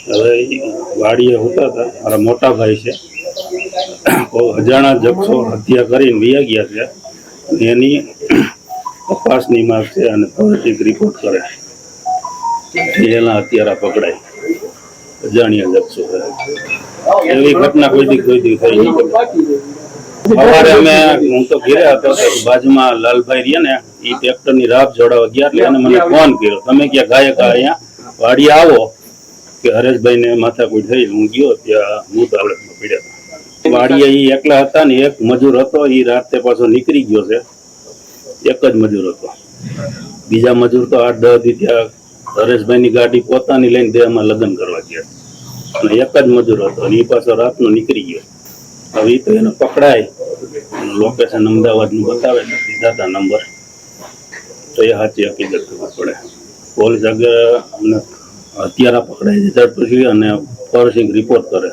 હવે વાડીએ હોતા હતા, મારા મોટા ભાઈ છે, અજાણા જક્ષો હત્યા કરીને વયા ગયા છે અને એની તપાસની માંગ છે અને ફોરેન્સિક રિપોર્ટ કરે એના હત્યારા પકડાય. અજાણ્યા જક્ષો એવી ઘટના કોઈ દી થઈ નહીં. સવારે હું તો ઘેરે હતો, બાજુમાં લાલભાઈ રહ્યા ને એ ટ્રેક્ટર ની રાપ જોડાવા ગયા એટલે એને મને ફોન કર્યો, તમે ક્યાં ગાયક અહીંયા વાડી આવો કે હરેશભાઈ ને માથાકૂટ થઈ. હું ગયો ત્યાં મૃત હાલતમાં પડ્યા હતા. વાડીએ એ એકલા હતા ને એક મજૂર હતો, એ રાતે પાછો નીકળી ગયો છે. એક જ મજૂર હતો, બીજા મજૂર તો 8-10 દી ત્યાં હરેશભાઈ ની ગાડી પોતાની લઈને દેહમાં લગ્ન કરવા ગયા અને એક જ મજૂર હતો અને એ પાછો રાતનો નીકળી ગયો. હવે એ તો એને પકડાય, લોકેશન અમદાવાદ નું બતાવે છે, દીધા હતા નંબર, તો એ સાચી હકીકત ખબર પડે. પોલીસ આગળ હત્યારા પકડાય છે ત્યાર પછી અને ફોરેન્સિક રિપોર્ટ કરે.